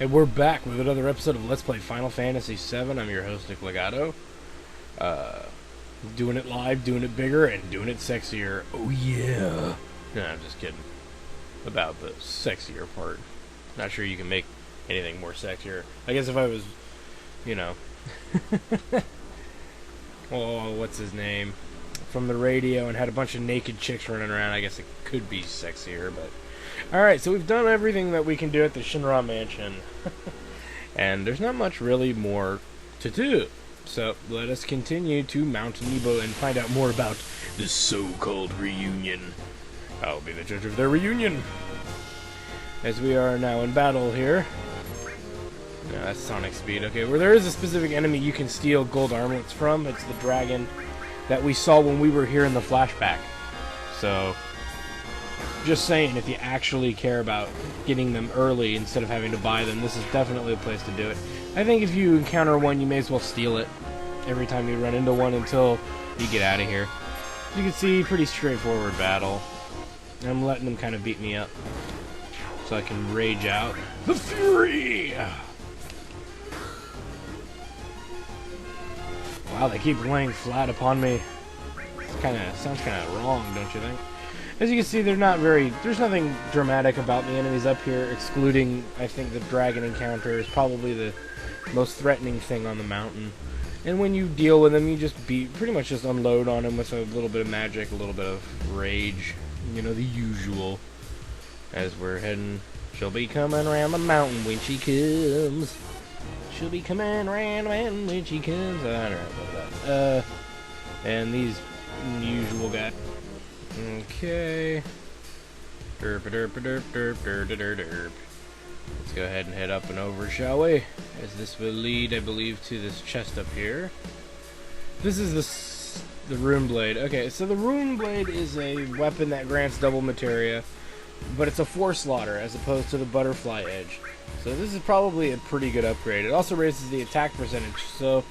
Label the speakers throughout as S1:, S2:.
S1: And we're back with another episode of Let's Play Final Fantasy VII. I'm your host, Nick Legato. Doing it live, doing it bigger, and doing it sexier. Oh yeah! No, I'm just kidding. About the sexier part. Not sure you can make anything more sexier. I guess if I was, you know... oh, what's his name? From the radio and had a bunch of naked chicks running around, I guess it could be sexier, but... Alright, so we've done everything that we can do at the Shinra Mansion. And there's not much really more to do. So let us continue to Mount Nebo and find out more about the so-called reunion. I'll be the judge of their reunion. As we are now in battle here. No, that's Sonic Speed. Okay, where there is a specific enemy you can steal gold armlets from. It's the dragon that we saw when we were here in the flashback. So... just saying, if you actually care about getting them early instead of having to buy them, this is definitely a place to do it. I think if you encounter one, you may as well steal it every time you run into one until you get out of here. As you can see, pretty straightforward battle. I'm letting them kind of beat me up so I can rage out. The Fury! Wow, they keep laying flat upon me. Sounds kind of wrong, don't you think? As you can see, there's nothing dramatic about the enemies up here, excluding, I think, the dragon encounter is probably the most threatening thing on the mountain. And when you deal with them, you just pretty much just unload on them with a little bit of magic, a little bit of rage, you know, the usual. As we're heading, she'll be coming around the mountain when she comes. She'll be coming around when she comes. I don't know about that. And these usual guys. Okay. Derp derp derp derp derp derp derp. Let's go ahead and head up and over, shall we? As this will lead, I believe, to this chest up here. This is the Rune Blade. Okay, so the Rune Blade is a weapon that grants double materia, but it's a 4-slaughter as opposed to the Butterfly Edge. So this is probably a pretty good upgrade. It also raises the attack percentage, so...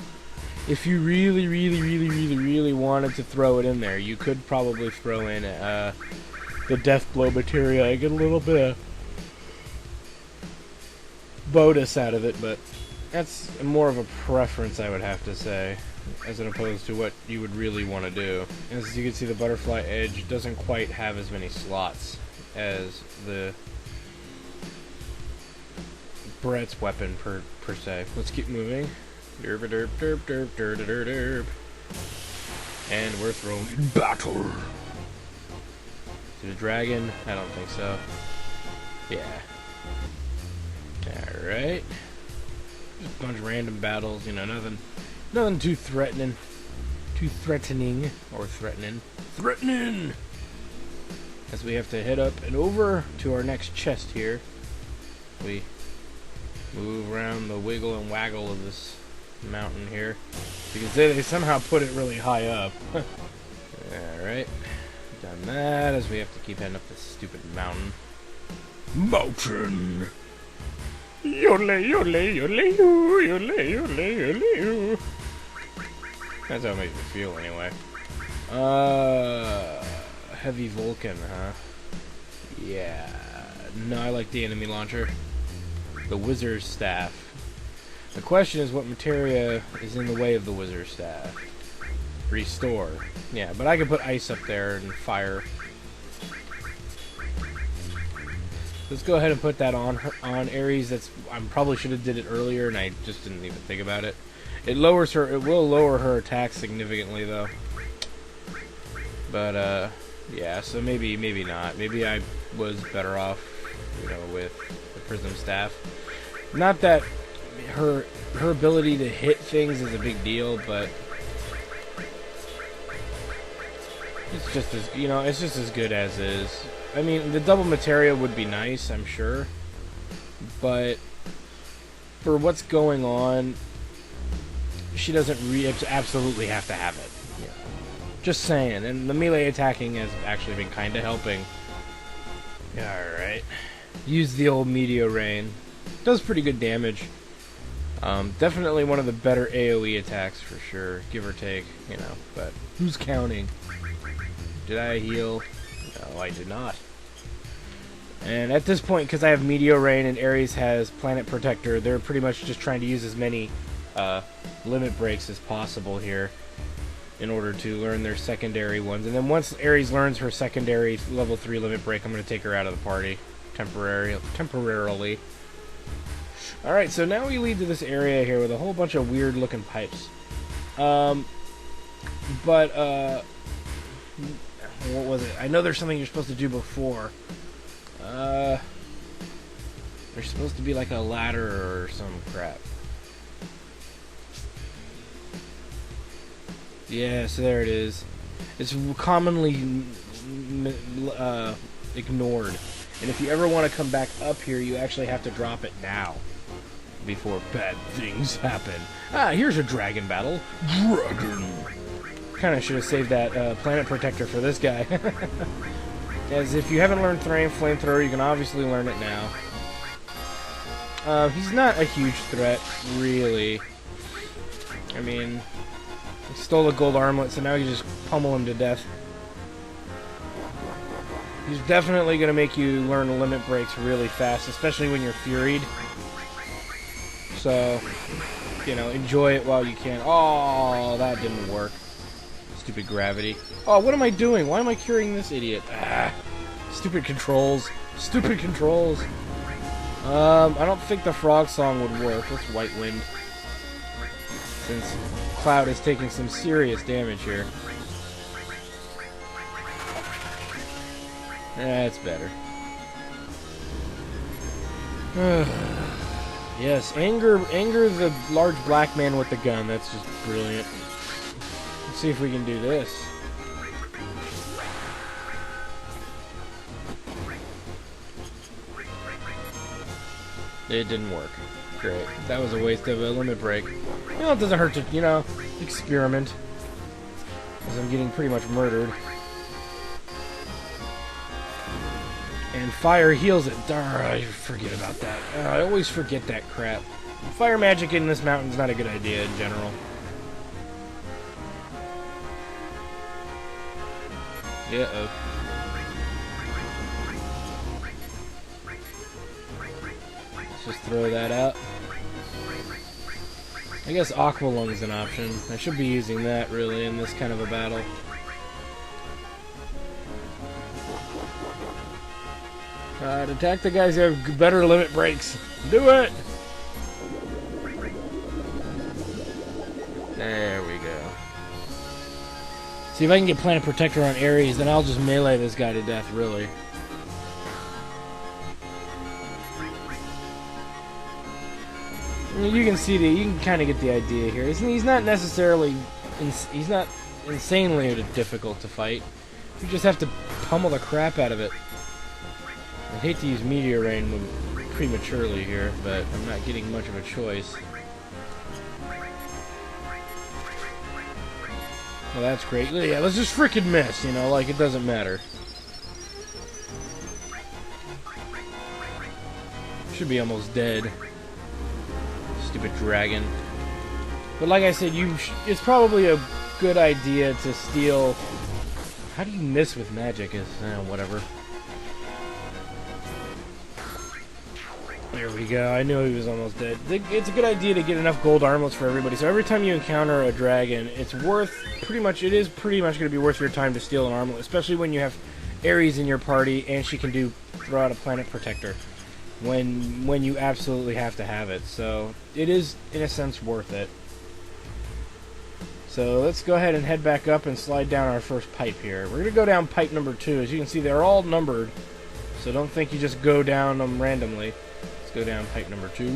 S1: if you really wanted to throw it in there, you could probably throw in the Death Blow materia. I get a little bit of bonus out of it, but that's more of a preference, I would have to say, as opposed to what you would really want to do. As you can see, the Butterfly Edge doesn't quite have as many slots as the Brett's weapon per se. Let's keep moving. Derp derp derp derp derp derp derp. And we're thrown in battle. To the dragon? I don't think so. Yeah. Alright. Just a bunch of random battles, you know, nothing too threatening. Too threatening. Or threatening. Threatening! As we have to head up and over to our next chest here. We move around the wiggle and waggle of this mountain here, because they somehow put it really high up. Alright, done that, as we have to keep heading up this stupid mountain. Mountain! Yole, yole, yole, yole, yole, yole. That's how it makes me feel, anyway. Heavy Vulcan, huh? Yeah. No, I like the enemy launcher. The Wizard's Staff. The question is what materia is in the way of the Wizard's Staff. Restore. Yeah, but I could put ice up there and fire. Let's go ahead and put that on Ares. I probably should have did it earlier and I just didn't even think about it. It will lower her attack significantly though. But yeah, so maybe not. Maybe I was better off, you know, with the Prism Staff. Not that her ability to hit things is a big deal, but it's just as, you know, it's just as good as is. I mean, the double materia would be nice, I'm sure, but for what's going on, she doesn't absolutely have to have it. Yeah. Just saying, and the melee attacking has actually been kind of helping. Alright. Use the old Meteor Rain. Does pretty good damage. Definitely one of the better AoE attacks for sure, give or take, you know, but who's counting? Did I heal? No, I did not. And at this point, because I have Meteor Rain and Ares has Planet Protector, they're pretty much just trying to use as many limit breaks as possible here in order to learn their secondary ones. And then once Ares learns her secondary level 3 limit break, I'm going to take her out of the party temporarily. Alright, so now we lead to this area here with a whole bunch of weird looking pipes. What was it? I know there's something you're supposed to do before. There's supposed to be like a ladder or some crap. Yeah, so there it is. It's commonly ignored. And if you ever want to come back up here, you actually have to drop it now before bad things happen. Ah, here's a dragon battle. Dragon. Kind of should have saved that Planet Protector for this guy. As if you haven't learned Flamethrower, you can obviously learn it now. He's not a huge threat, really. I mean, he stole a gold armlet, so now you just pummel him to death. He's definitely going to make you learn limit breaks really fast, especially when you're Furied. So, you know, enjoy it while you can. Oh, that didn't work. Stupid gravity. Oh, what am I doing? Why am I curing this idiot? Ah, stupid controls. Stupid controls. I don't think the frog song would work. Let's White Wind. Since Cloud is taking some serious damage here. That's better. Yes, anger the large black man with the gun. That's just brilliant. Let's see if we can do this. It didn't work. Great. That was a waste of a limit break. You know, it doesn't hurt to, you know, experiment. Because I'm getting pretty much murdered. And fire heals it. I forget about that. I always forget that crap. Fire magic in this mountain is not a good idea in general. Yeah. Let's just throw that out. I guess Aqua Lung's an option. I should be using that really in this kind of a battle. Attack the guys who have better limit breaks. Do it! There we go. See, if I can get Planet Protector on Ares, then I'll just melee this guy to death, really. You can see you can kind of get the idea here. He's not necessarily, he's not insanely difficult to fight. You just have to pummel the crap out of it. I hate to use Meteor Rain prematurely here, but I'm not getting much of a choice. Well, that's great. Yeah, let's just frickin' miss, you know, like it doesn't matter. Should be almost dead. Stupid dragon. But like I said, it's probably a good idea to steal... How do you miss with magic? Whatever. There we go. I knew he was almost dead. It's a good idea to get enough gold armlets for everybody. So every time you encounter a dragon, it is pretty much going to be worth your time to steal an armlet, especially when you have Ares in your party and she can throw out a Planet Protector when you absolutely have to have it. So it is in a sense worth it. So let's go ahead and head back up and slide down our first pipe here. We're going to go down pipe number 2. As you can see, they're all numbered, so don't think you just go down them randomly. Go down pipe number 2.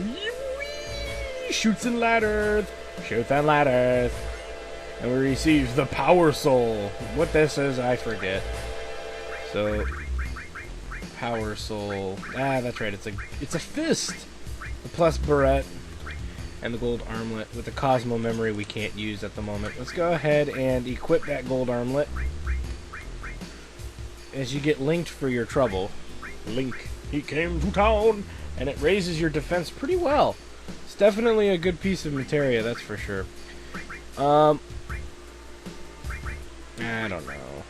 S1: Shoots and ladders. Shoots and ladders. And we receive the Power Soul. What this is, I forget. So, Power Soul. Ah, that's right. It's a fist. The plus barrette and the gold armlet with the Cosmo memory we can't use at the moment. Let's go ahead and equip that gold armlet. As you get linked for your trouble. Link. He came to town. And it raises your defense pretty well. It's definitely a good piece of materia, that's for sure. I don't know.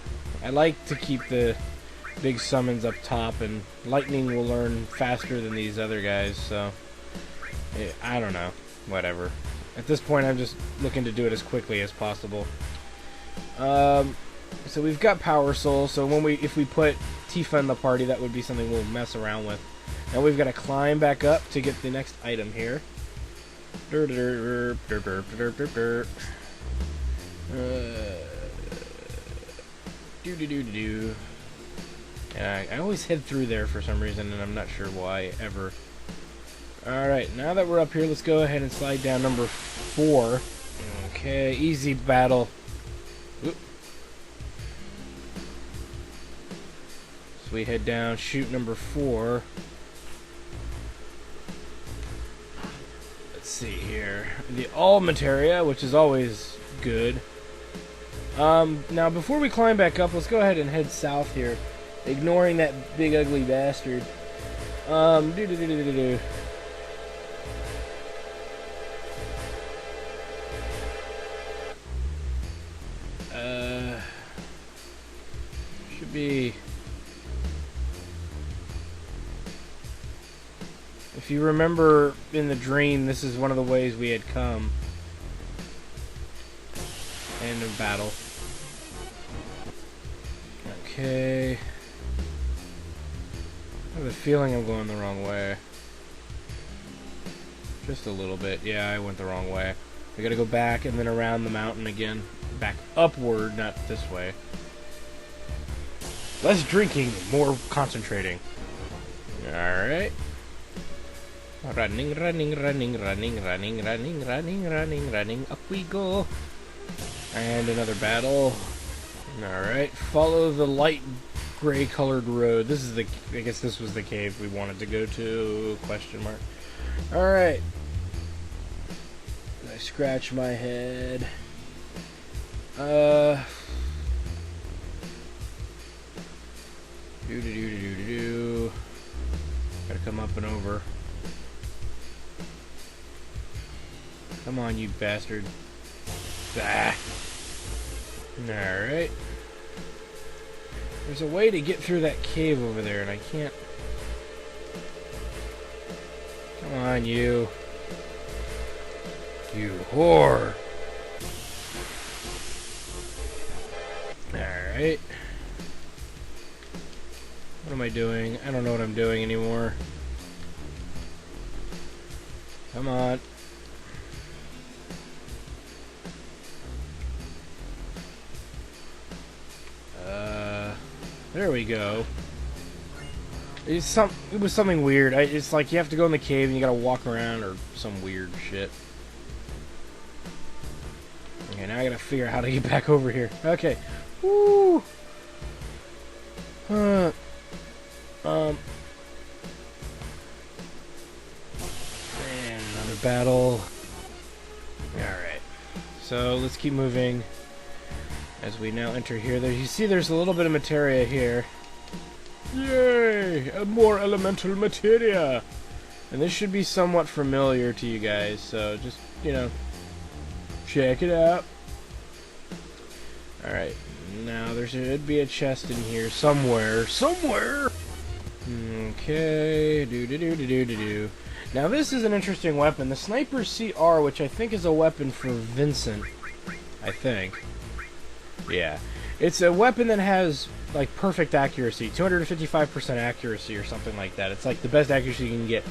S1: I like to keep the big summons up top, and lightning will learn faster than these other guys, so I don't know. Whatever. At this point, I'm just looking to do it as quickly as possible. So we've got Power Soul, so if we put Tifa in the party, that would be something we'll mess around with. Now we've got to climb back up to get the next item here. I always head through there for some reason, and I'm not sure why, ever. Alright, now that we're up here, let's go ahead and slide down number 4. Okay, easy battle. Oop. So we head down, shoot number 4. Let's see here. The all materia, which is always good. Now before we climb back up, let's go ahead and head south here, ignoring that big ugly bastard. Should be. If you remember in the dream, this is one of the ways we had come. End of battle. Okay. I have a feeling I'm going the wrong way. Just a little bit. Yeah, I went the wrong way. We gotta go back and then around the mountain again. Back upward, not this way. Less drinking, more concentrating. Alright. Running, up we go. And another battle. Alright, follow the light gray colored road. This is I guess this was the cave we wanted to go to, question mark. Alright. I scratch my head. Gotta come up and over. Come on, you bastard. Ah. Alright. There's a way to get through that cave over there, and I can't. Come on, you. You whore. Alright. What am I doing? I don't know what I'm doing anymore. Come on. There we go. It was something weird. It's like you have to go in the cave and you gotta walk around or some weird shit. Okay, now I gotta figure out how to get back over here. Okay. Woo! And another battle. Alright. So, let's keep moving. As we now enter here, you see there's a little bit of materia here. Yay! More elemental materia! And this should be somewhat familiar to you guys, so just, you know, check it out. Alright, now there should be a chest in here somewhere. Somewhere! Okay, do. Now this is an interesting weapon. The Sniper CR, which I think is a weapon for Vincent. I think. Yeah. It's a weapon that has, like, perfect accuracy. 255% accuracy or something like that. It's like the best accuracy you can get.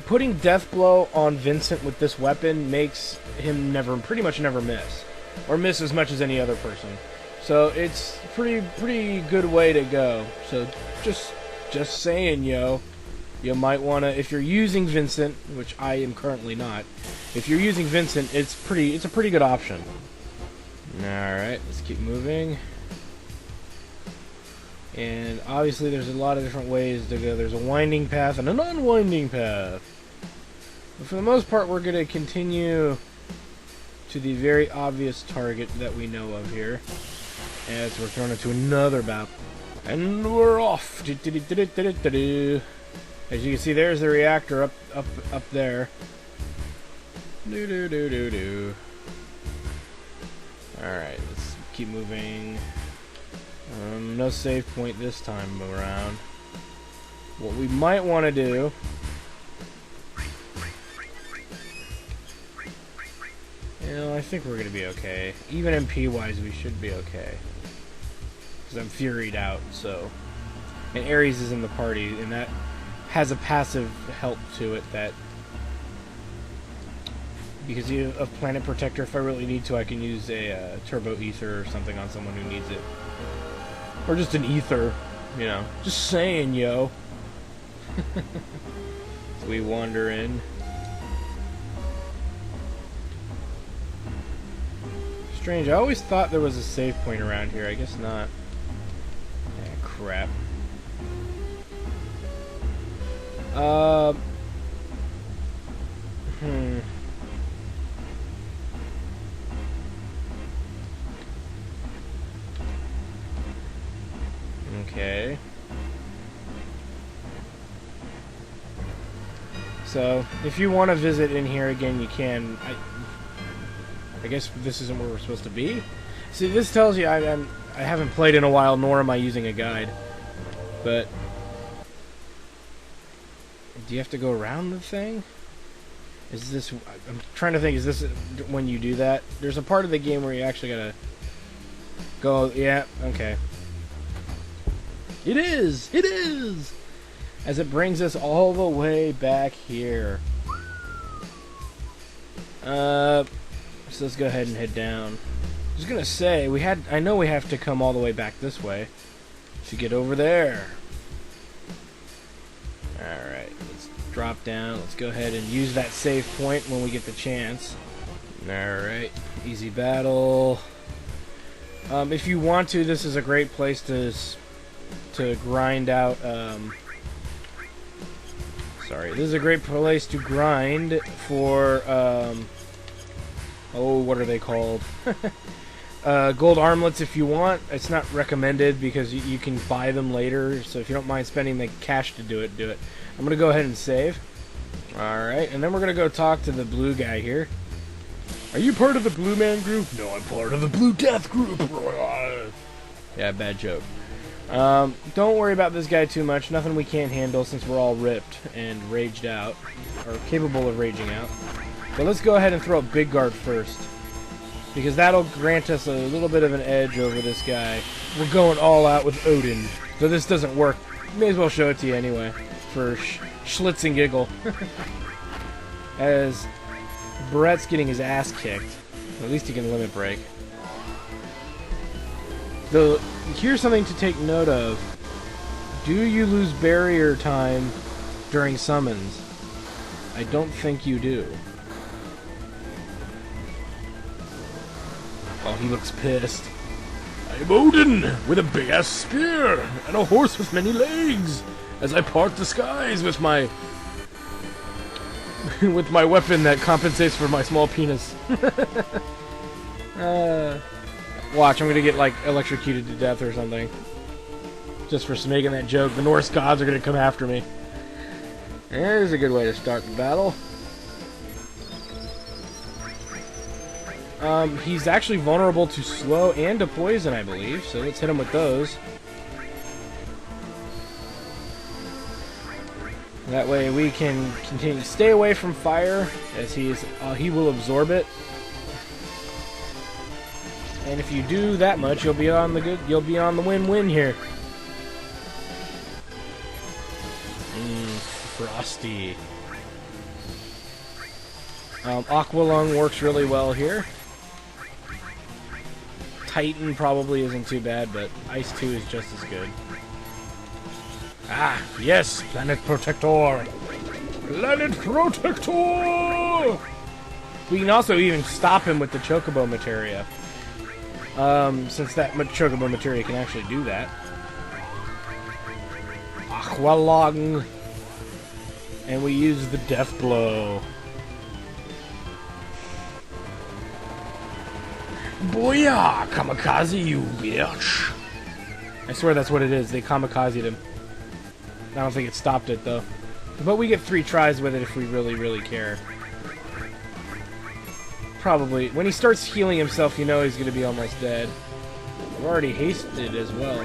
S1: Putting Death Blow on Vincent with this weapon makes him pretty much never miss. Or miss as much as any other person. So it's pretty good way to go. So just saying, yo. You might want to, if you're using Vincent, which I am currently not, if you're using Vincent, it's a pretty good option. Alright, let's keep moving. And obviously there's a lot of different ways to go. There's a winding path and an unwinding path. But for the most part, we're going to continue to the very obvious target that we know of here. As we're thrown into another battle. And we're off! As you can see, there's the reactor up there. Alright, let's keep moving. No save point this time around. What we might want to do... You know, I think we're going to be okay. Even MP-wise, we should be okay. Because I'm Furied out, so... And Ares is in the party, and that has a passive help to it that... Because of Planet Protector, if I really need to, I can use a Turbo Ether or something on someone who needs it. Or just an Ether, you know. Just saying, yo. So we wander in. Strange, I always thought there was a save point around here. I guess not. Ah, crap. Okay. So, if you want to visit in here again, you can. I guess this isn't where we're supposed to be. See, this tells you I haven't played in a while, nor am I using a guide. But do you have to go around the thing? Is this? I'm trying to think. Is this when you do that? There's a part of the game where you actually gotta go. Yeah. Okay. It is! It is! As it brings us all the way back here. So let's go ahead and head down. I was gonna say, I know we have to come all the way back this way to get over there. Alright, let's drop down. Let's go ahead and use that save point when we get the chance. Alright, easy battle. If you want to, this is a great place to grind out, sorry, this is a great place to grind for, oh, what are they called? Gold armlets if you want. It's not recommended because you can buy them later, so if you don't mind spending the cash to do it, do it. I'm gonna go ahead and save. Alright, and then we're gonna go talk to the blue guy here. Are you part of the Blue Man group? No, I'm part of the Blue Death group. Yeah, bad joke. Don't worry about this guy too much. Nothing we can't handle since we're all ripped and raged out. Or capable of raging out. But let's go ahead and throw a big guard first. Because that'll grant us a little bit of an edge over this guy. We're going all out with Odin. So this doesn't work. May as well show it to you anyway. For schlitz and giggle. As Brett's getting his ass kicked. At least he can limit break. Here's something to take note of. Do you lose barrier time during summons? I don't think you do. Oh, he looks pissed. I'm Odin, with a big-ass spear, and a horse with many legs, as I part the skies with my... with my weapon that compensates for my small penis. Watch, I'm gonna get, like, electrocuted to death or something. Just for making that joke. The Norse gods are gonna come after me. There's a good way to start the battle. He's actually vulnerable to slow and to poison, I believe, so let's hit him with those. That way we can continue to stay away from fire, as he will absorb it. And if you do that much, you'll be on the win-win here. Frosty. Aqua Lung works really well here. Titan probably isn't too bad, but Ice 2 is just as good. Ah, yes, Planet Protector! Planet Protector! We can also even stop him with the Chocobo Materia. Since that Chocobo Materia can actually do that. Aqua Lung! And we use the Death Blow. Booyah! Kamikaze, you bitch! I swear that's what it is. They kamikazed him. I don't think it stopped it, though. But we get 3 tries with it if we really, really care. Probably. When he starts healing himself, you know he's going to be almost dead. We're already hasted as well.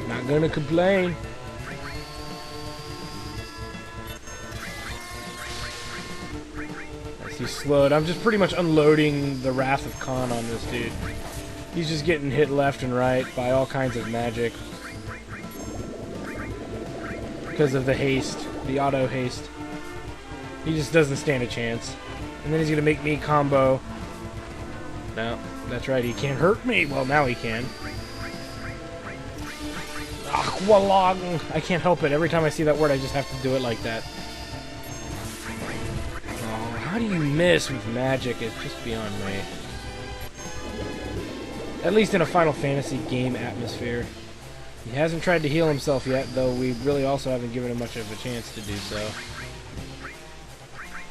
S1: Not gonna complain. As he's slowed, I'm just pretty much unloading the Wrath of Khan on this dude. He's just getting hit left and right by all kinds of magic. Because of the haste, the auto haste. He just doesn't stand a chance. And then he's gonna make me combo. No, that's right, he can't hurt me. Well, now he can. Aqualong! I can't help it. Every time I see that word, I just have to do it like that. Oh, how do you miss with magic? It's just beyond me. At least in a Final Fantasy game atmosphere. He hasn't tried to heal himself yet, though we really also haven't given him much of a chance to do so.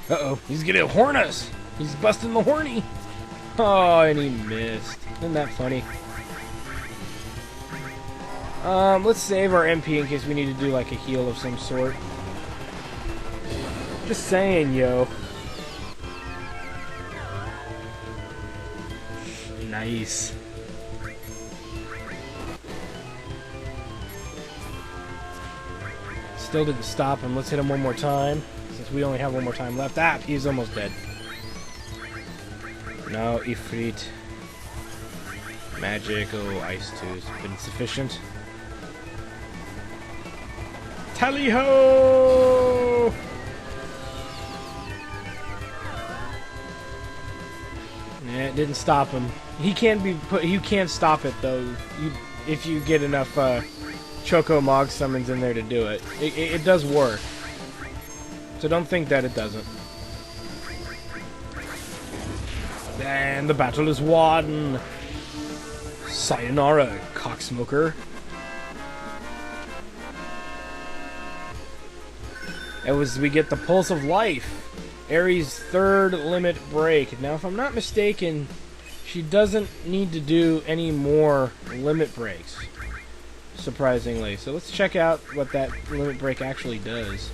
S1: Uh-oh, he's gonna horn us! He's busting the horny! Oh, and he missed. Isn't that funny? Let's save our MP in case we need to do like a heal of some sort. Just saying, yo. Nice. Still didn't stop him. Let's hit him one more time, since we only have one more time left. Ah, he's almost dead. No, Ifrit. Magic. Oh, Ice 2's been sufficient. Tally-ho! Yeah, it didn't stop him. He can be put. You can't stop it though. If you get enough Choco Mog summons in there to do it. It does work. So don't think that it doesn't. And the battle is won. Sayonara, cocksmoker. We get the Pulse of Life. Ares' third limit break. Now, if I'm not mistaken, she doesn't need to do any more limit breaks. Surprisingly. So let's check out what that limit break actually does.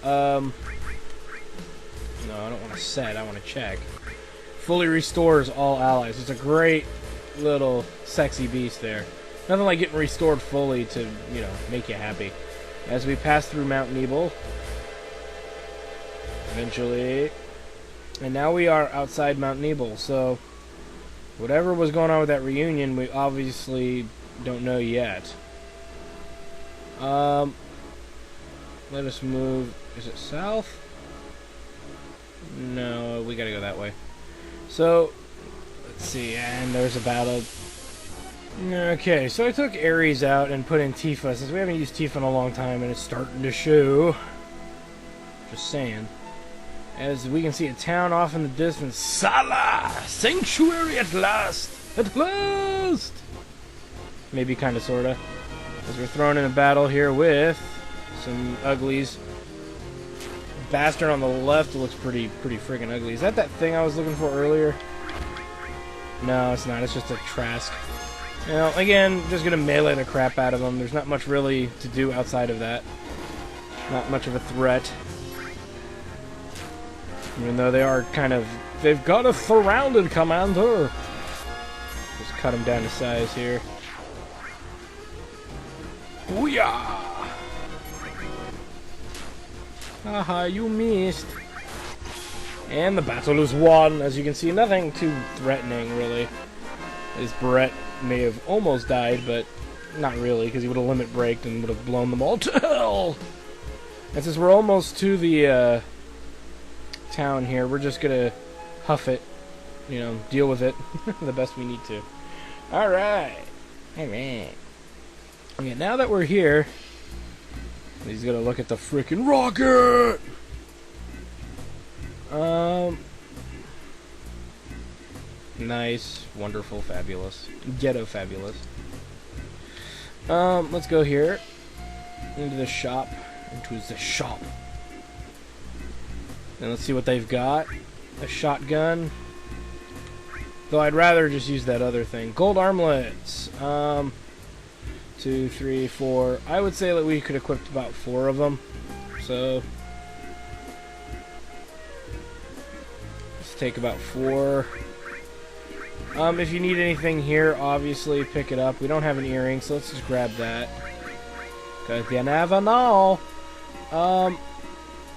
S1: No, I don't want to set. I want to check. Fully restores all allies. It's a great little sexy beast there. Nothing like getting restored fully to, you know, make you happy. As we pass through Mount Nebel. Eventually. And now we are outside Mount Nebel. So, whatever was going on with that reunion, we obviously don't know yet. Let us move. Is it south? No, we gotta go that way. So, let's see, and there's a battle. Okay, so I took Ares out and put in Tifa, since we haven't used Tifa in a long time, and it's starting to show. Just saying. As we can see a town off in the distance. Sala! Sanctuary at last! At last! Maybe kinda sorta. As we're thrown in a battle here with some uglies. Bastard on the left looks pretty friggin' ugly. Is that thing I was looking for earlier? No, it's not. It's just a Trask. You know, again, just gonna melee the crap out of them. There's not much really to do outside of that. Not much of a threat. Even though they are kind of... They've got us surrounded, Commander! Just cut them down to size here. Booyah! Haha, you missed. And the battle is won. As you can see, nothing too threatening, really. As Brett may have almost died, but not really, because he would have limit braked and would have blown them all to hell. And since we're almost to the town here, we're just gonna huff it. You know, deal with it the best we need to. Alright. Alright. Okay, now that we're here, he's gonna look at the frickin' rocket! Nice, wonderful, fabulous. Ghetto fabulous. Let's go here. Into the shop. Into the shop. And let's see what they've got. A shotgun. Though I'd rather just use that other thing. Gold armlets. 2, 3, 4. I would say that we could equip about 4 of them. So let's take about 4. If you need anything here, obviously pick it up. We don't have an earring, so let's just grab that. Cause you never know.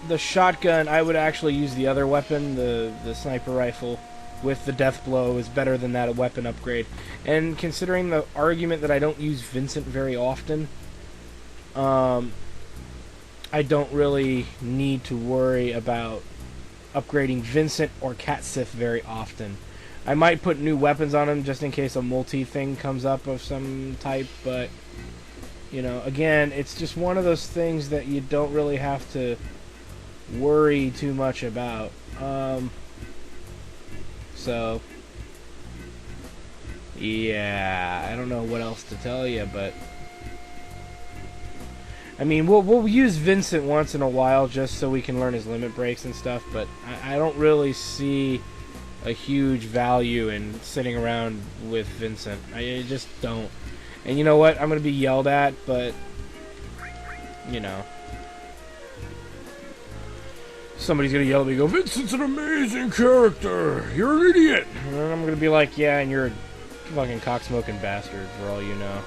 S1: The shotgun, I would actually use the other weapon, the sniper rifle, with the death blow is better than that weapon upgrade. And considering the argument that I don't use Vincent very often, I don't really need to worry about upgrading Vincent or Cat Sith very often. I might put new weapons on him just in case a multi-thing comes up of some type, but, you know, again, it's just one of those things that you don't really have to worry too much about. So, yeah, I don't know what else to tell you, but I mean, we'll use Vincent once in a while just so we can learn his limit breaks and stuff, but I don't really see a huge value in sitting around with Vincent. I just don't. And you know what? I'm going to be yelled at, but, you know. Somebody's going to yell at me and go, Vincent's an amazing character! You're an idiot! And I'm going to be like, yeah, and you're a fucking cock-smoking bastard, for all you know.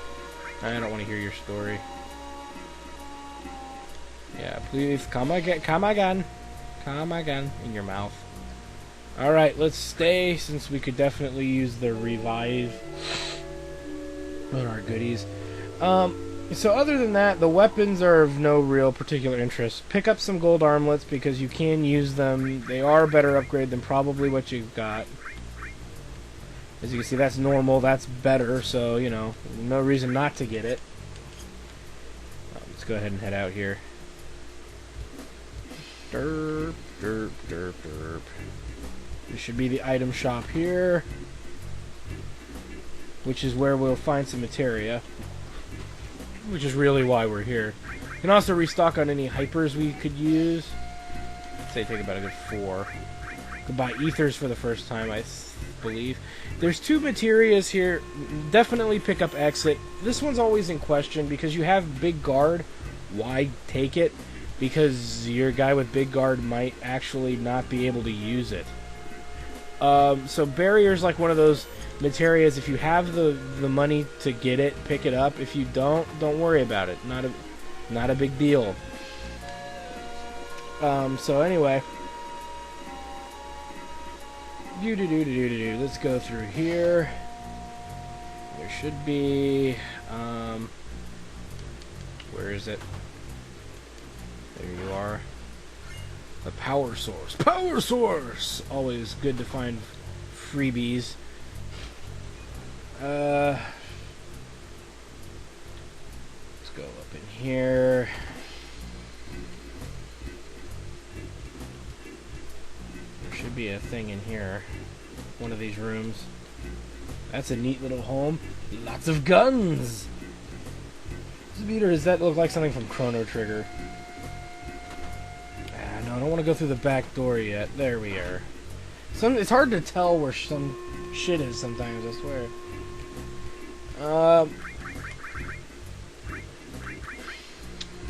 S1: I don't want to hear your story. Yeah, please, come again, come again. Come again, in your mouth. Alright, let's stay, since we could definitely use the revive on our goodies. So other than that, the weapons are of no real particular interest. Pick up some gold armlets because you can use them. They are a better upgrade than probably what you've got. As you can see, that's normal, that's better, so, you know, no reason not to get it. Let's go ahead and head out here. Derp, derp, derp, derp. There should be the item shop here, which is where we'll find some materia, which is really why we're here. You can also restock on any hypers we could use. I'd say take about a good 4. Could buy ethers for the first time, I believe. There's 2 materias here. Definitely pick up exit. This one's always in question because you have big guard. Why take it? Because your guy with big guard might actually not be able to use it. So barrier's like one of those materias. If you have the money to get it, pick it up. If you don't worry about it. Not a big deal. So anyway, let's go through here. There should be where is it? There you are. The power source. Power source! Always good to find freebies. Let's go up in here. There should be a thing in here. One of these rooms. That's a neat little home. Lots of guns! Does that look like something from Chrono Trigger? No, I don't want to go through the back door yet. There we are. It's hard to tell where some shit is sometimes, I swear.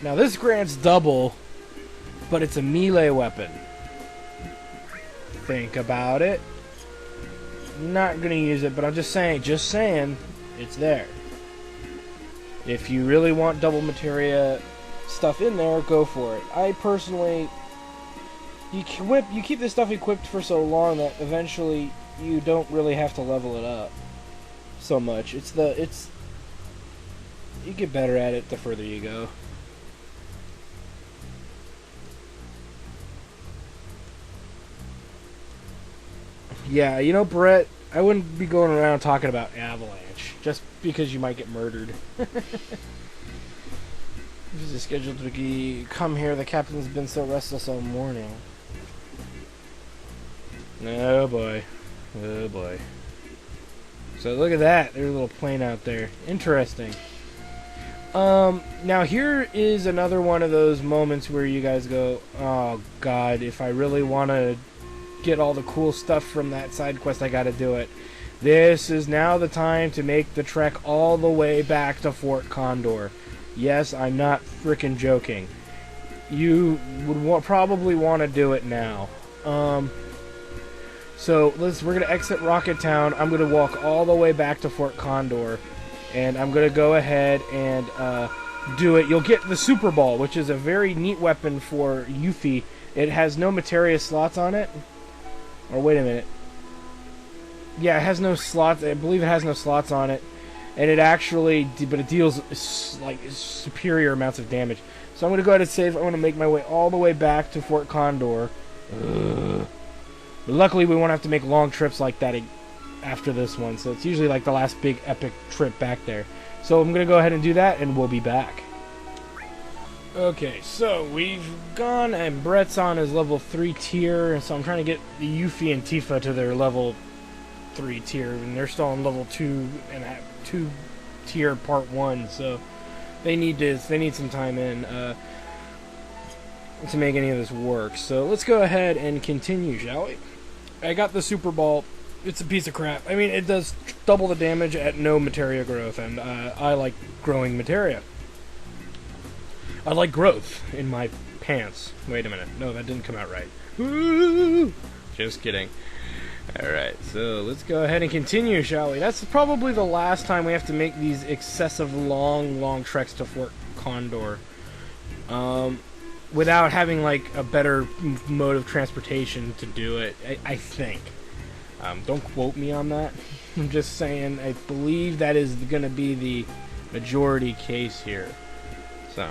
S1: Now this grants double, but it's a melee weapon. Think about it. Not gonna use it, but I'm just saying, it's there. If you really want double materia stuff in there, go for it. I personally, you keep this stuff equipped for so long that eventually you don't really have to level it up so much. You get better at it the further you go. Yeah, you know, Brett, I wouldn't be going around talking about Avalanche just because you might get murdered. This is scheduled to come here. The captain's been so restless all morning. Oh boy. Oh boy. So look at that. There's a little plane out there. Interesting. Now here is another one of those moments where you guys go, oh god, if I really want to get all the cool stuff from that side quest, I gotta do it. This is now the time to make the trek all the way back to Fort Condor. Yes, I'm not frickin' joking. You would probably want to do it now. So we're gonna exit Rocket Town. I'm gonna walk all the way back to Fort Condor, and I'm gonna go ahead and do it. You'll get the Super Ball, which is a very neat weapon for Yuffie. It has no materia slots on it. Or wait a minute. Yeah, it has no slots. I believe it has no slots on it, and but it deals like superior amounts of damage. So I'm gonna go ahead and save. I'm gonna make my way all the way back to Fort Condor. But luckily, we won't have to make long trips like that after this one. So it's usually like the last big epic trip back there. So I'm gonna go ahead and do that, and we'll be back. Okay, so we've gone, and Brett's on his level 3 tier, and so I'm trying to get Yuffie and Tifa to their level 3 tier, and they're still on level 2 and 2 tier part 1, so they need some time in to make any of this work. So let's go ahead and continue, shall we? I got the Super Ball. It's a piece of crap. I mean, it does double the damage at no materia growth, and I like growing materia. I like growth in my pants. Wait a minute. No, that didn't come out right. Ooh, just kidding. Alright, so let's go ahead and continue, shall we? That's probably the last time we have to make these excessive long treks to Fort Condor. Without having, like, a better mode of transportation to do it, I think. Don't quote me on that. I'm just saying, I believe that is going to be the majority case here. So.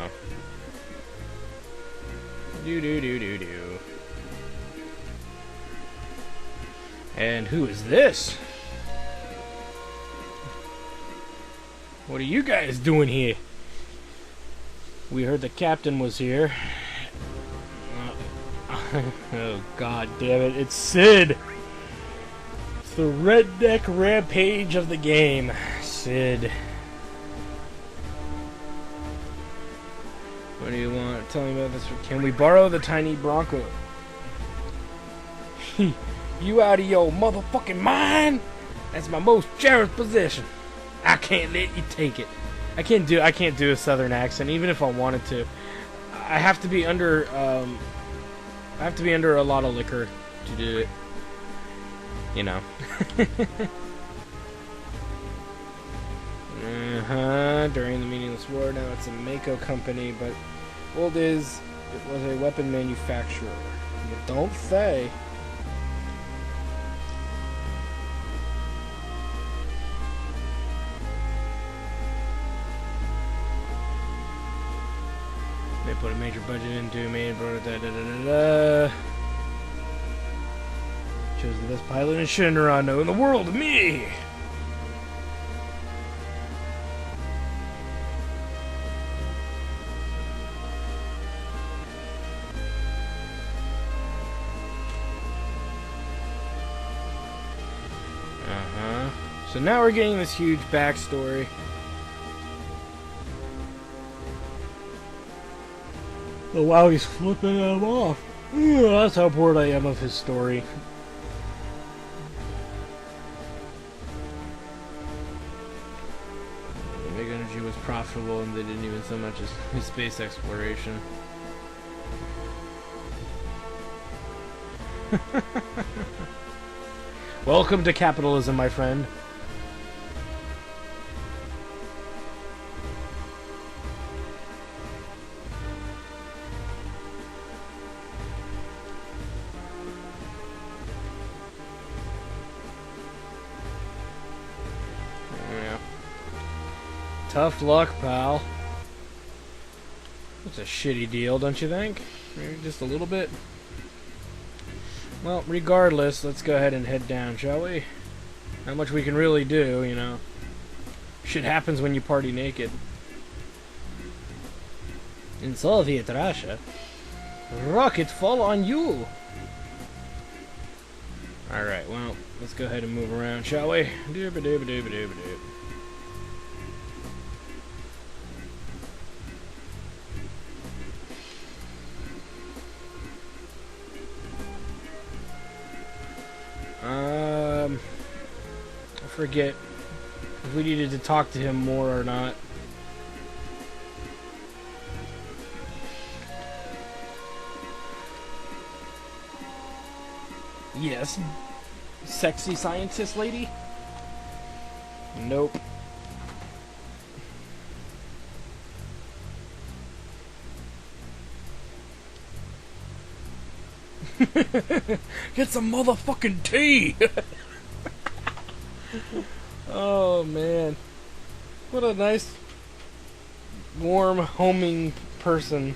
S1: Do. And who is this? What are you guys doing here? We heard the captain was here. Oh, god damn it. It's Sid! It's the redneck rampage of the game. Sid. What do you want? Tell me about this. Can we borrow the tiny Bronco? You out of your motherfucking mind? That's my most cherished possession. I can't let you take it. I can't do a southern accent, even if I wanted to. I have to be under a lot of liquor to do it. You know. During the meaningless war, now it's a Mako company, but old is it was a weapon manufacturer. You don't say. They put a major budget into me and brought it chose the best pilot in Shinrano in the world, me! So now we're getting this huge backstory. Oh wow, he's flipping him off. That's how bored I am of his story. The big energy was profitable and they didn't even so much as his space exploration. Welcome to capitalism, my friend. Tough luck, pal. That's a shitty deal, don't you think? Maybe just a little bit. Well, regardless, let's go ahead and head down, shall we? Not much we can really do, you know. Shit happens when you party naked. In Soviet Russia, rocket fall on you! Alright, well, let's go ahead and move around, shall we? Dooba-dooba-dooba-dooba-dooba. I forget if we needed to talk to him more or not. Yes. Sexy scientist lady? Nope. Get some motherfucking tea! Oh man. What a nice, warm, homing person.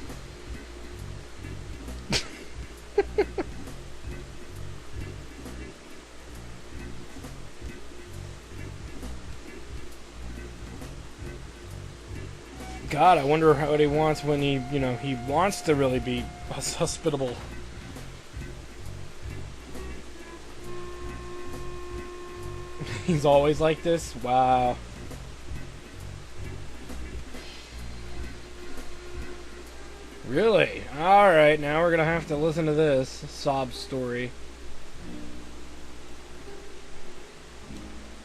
S1: God, I wonder what he wants when he, you know, he wants to really be hospitable. He's always like this? Wow. Really? Alright, now we're gonna have to listen to this sob story.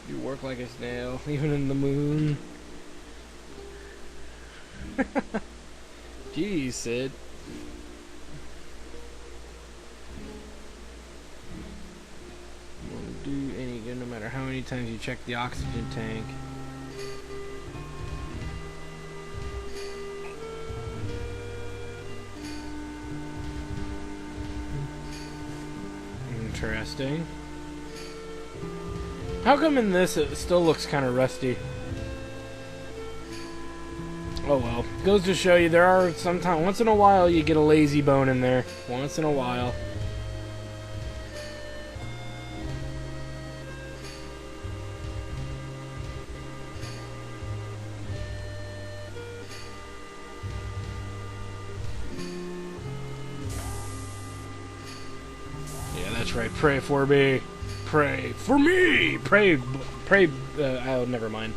S1: You work like a snail, even in the moon. Jeez, Sid. Won't do any good no matter how many times you check the oxygen tank. Interesting. How come in this it still looks kind of rusty? Oh well. Goes to show you there are sometimes, once in a while you get a lazy bone in there. Once in a while. Yeah, that's right. Pray for me. Pray for me. Pray. Oh, never mind.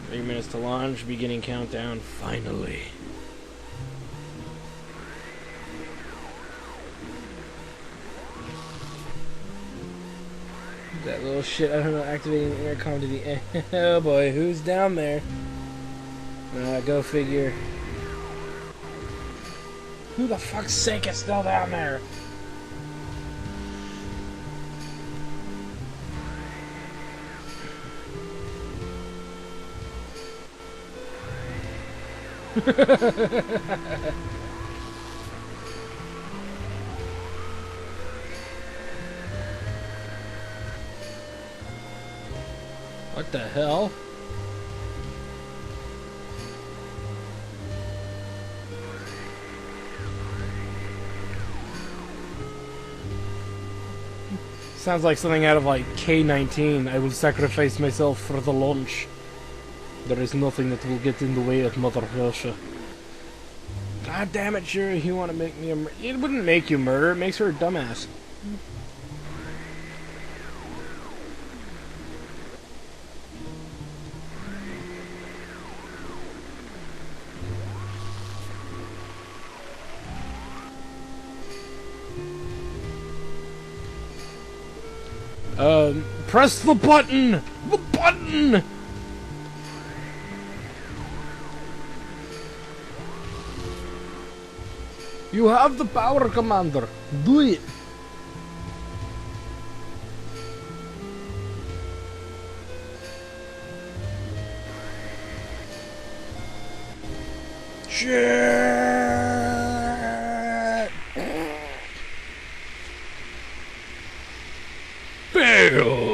S1: 3 minutes to launch, beginning countdown, finally. That little shit, I don't know, activating the intercom to the end. Oh boy, who's down there? Go figure. Who the fuck's sake is still down there? What the hell? Sounds like something out of like K-19. I will sacrifice myself for the launch. There is nothing that will get in the way of Mother Russia. God damn it, sure, you want to make me a it wouldn't make you murder, it makes her a dumbass. Press the button! The button! You have the power, Commander. Do it. Shit! Fail!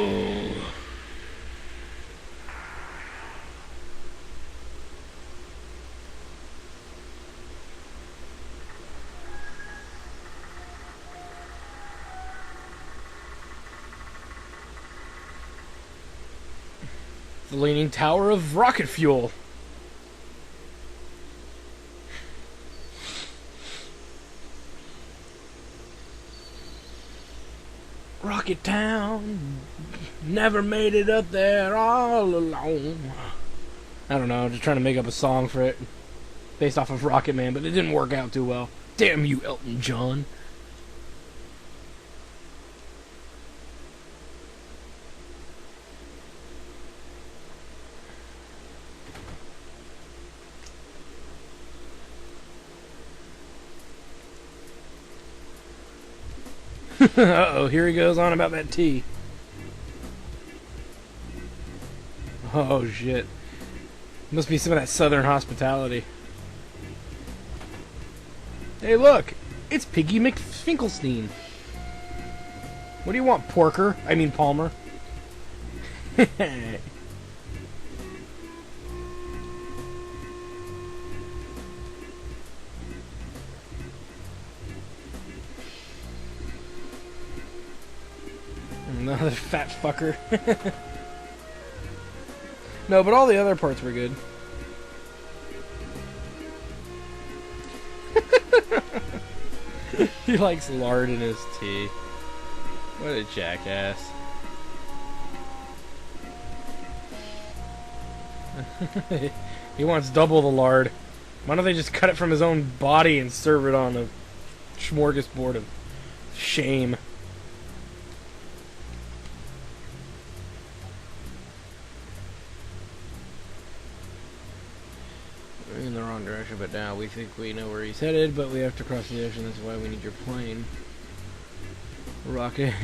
S1: The Leaning Tower of rocket fuel. Rocket Town, never made it up there all alone. I don't know, I'm just trying to make up a song for it. Based off of Rocket Man, but it didn't work out too well. Damn you, Elton John. Uh-oh, here he goes on about that tea. Oh, shit. Must be some of that southern hospitality. Hey, look! It's Piggy McFinkelstein. What do you want, Porker? I mean, Palmer. Another fat fucker. No, but all the other parts were good. He likes lard in his tea. What a jackass. He wants double the lard. Why don't they just cut it from his own body and serve it on a smorgasbord of shame? We're in the wrong direction, but now we think we know where he's headed, but we have to cross the ocean. That's why we need your plane. Rocket.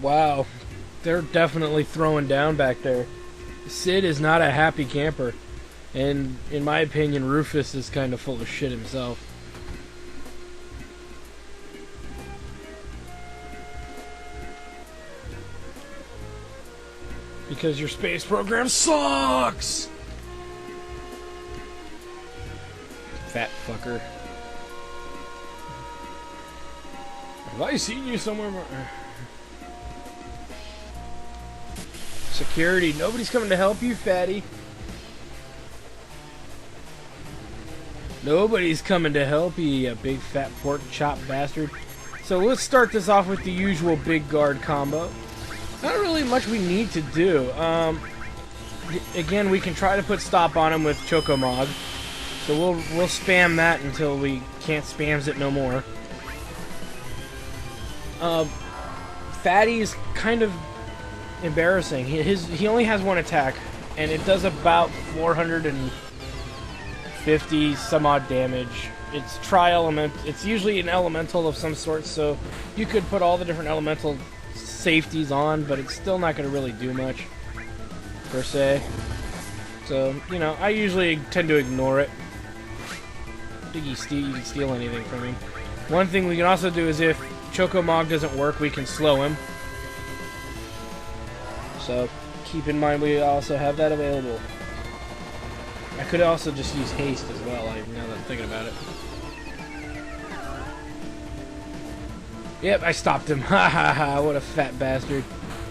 S1: Wow, they're definitely throwing down back there. Sid is not a happy camper, and in my opinion, Rufus is kind of full of shit himself. Because your space program sucks! Fat fucker. Have I seen you somewhere more? Security, nobody's coming to help you, fatty. Nobody's coming to help you, you big fat pork chop bastard. So let's start this off with the usual big guard combo. Not really much we need to do. Again, we can try to put stop on him with Chocomog. So we'll spam that until we can't spams it no more. Fatty's kind of embarrassing. He only has one attack, and it does about 450 some odd damage. It's tri-element. It's usually an elemental of some sort, so you could put all the different elemental safeties on, but it's still not going to really do much, per se. So, you know, I usually tend to ignore it. I don't think you can steal anything from him. One thing we can also do is if Chocomog doesn't work, we can slow him. So, keep in mind we also have that available. I could also just use haste as well, now that I'm thinking about it. Yep, I stopped him. Ha ha ha, what a fat bastard.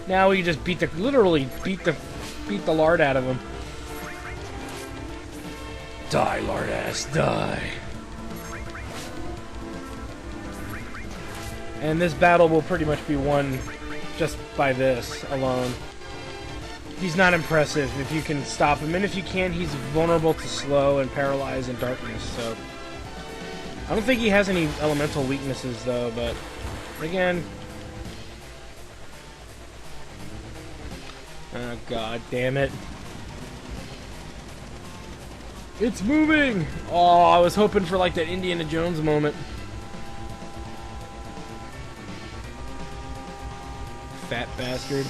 S1: Now we just literally beat the lard out of him. Die, lard ass, die. And this battle will pretty much be won just by this alone. He's not impressive if you can stop him, and if you can't, he's vulnerable to slow and paralyze and darkness, so... I don't think he has any elemental weaknesses, though, but... Again... Oh, god damn it. It's moving! Oh, I was hoping for, like, that Indiana Jones moment. Fat bastard.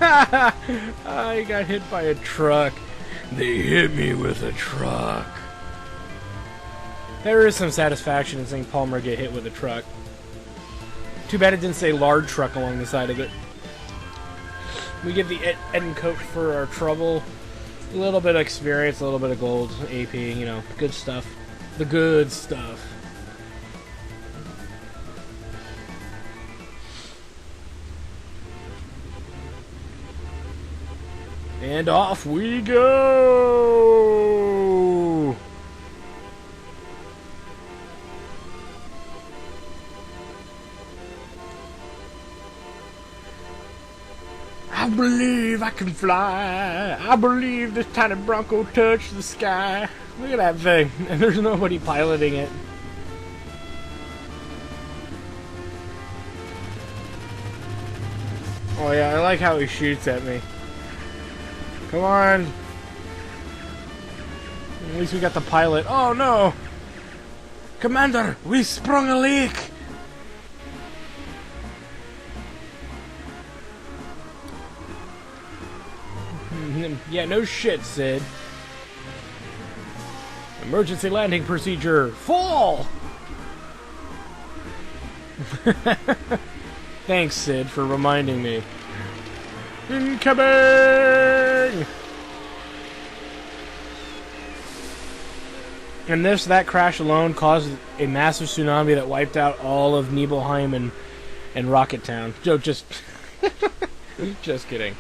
S1: I got hit by a truck. They hit me with a truck. There is some satisfaction in seeing Palmer get hit with a truck. Too bad it didn't say lard truck along the side of it. We get the Eden coat for our trouble. A little bit of experience, a little bit of gold, AP, you know, good stuff. The good stuff. And off we go! I believe I can fly. I believe this tiny Bronco touched the sky. Look at that thing. And there's nobody piloting it. Oh yeah, I like how he shoots at me. Come on. At least we got the pilot. Oh no! Commander, we sprung a leak! Yeah, no shit, Sid. Emergency landing procedure. Fall! Thanks, Sid, for reminding me. Incoming! And that crash alone caused a massive tsunami that wiped out all of Nibelheim and Rocket Town. Joe, just... just kidding.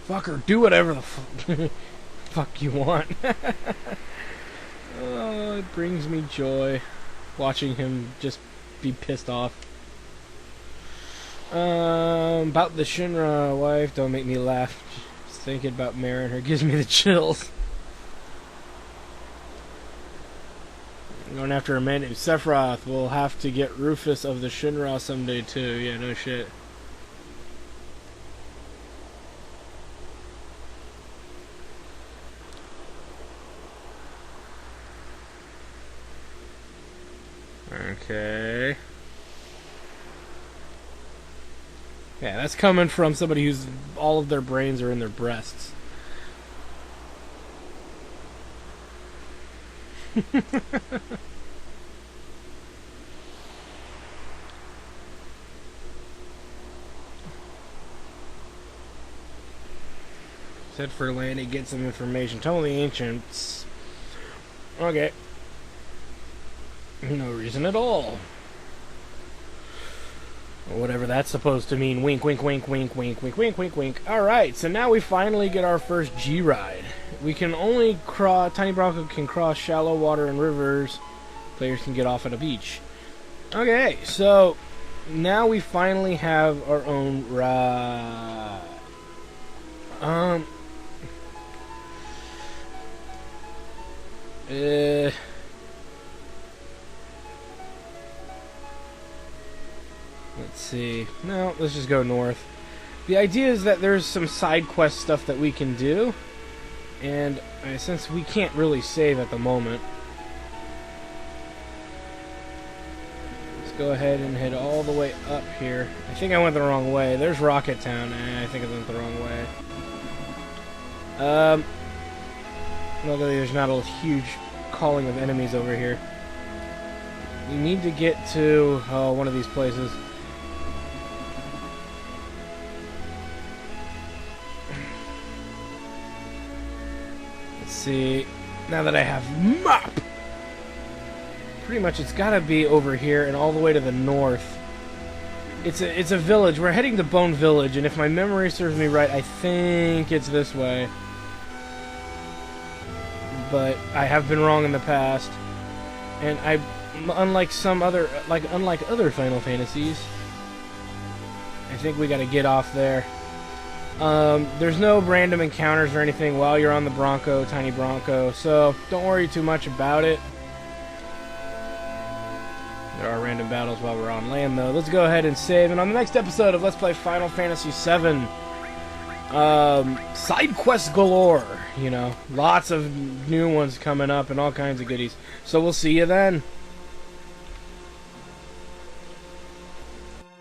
S1: Fucker, do whatever the fuck you want. Oh, it brings me joy watching him just be pissed off. About the Shinra wife, don't make me laugh. Just thinking about marrying her gives me the chills. Going after a man named Sephiroth. We'll have to get Rufus of the Shinra someday too. Yeah, no shit. Okay. Yeah, that's coming from somebody who's all of their brains are in their breasts. Said for landing, get some information. Tell the ancients. Okay. No reason at all. Or whatever that's supposed to mean. Wink, wink, wink, wink, wink, wink, wink, wink, wink. Alright, so now we finally get our first G-Ride. We can only cross... Tiny Bronco can cross shallow water and rivers. Players can get off at a beach. Okay, so... now we finally have our own ride. Let's see. No, let's just go north. The idea is that there's some side quest stuff that we can do, and since we can't really save at the moment, let's go ahead and head all the way up here. I think I went the wrong way. There's Rocket Town. I think I went the wrong way. Luckily there's not a huge calling of enemies over here. We need to get to one of these places. Let's see. Now that I have map, pretty much it's got to be over here and all the way to the north. It's a village. We're heading to Bone Village, and if my memory serves me right, I think it's this way. But I have been wrong in the past, and unlike other Final Fantasies, I think we got to get off there. There's no random encounters or anything while you're on the Tiny Bronco, so don't worry too much about it. There are random battles while we're on land, though. Let's go ahead and save, and on the next episode of Let's Play Final Fantasy VII, side quests galore, you know, lots of new ones coming up and all kinds of goodies. So we'll see you then.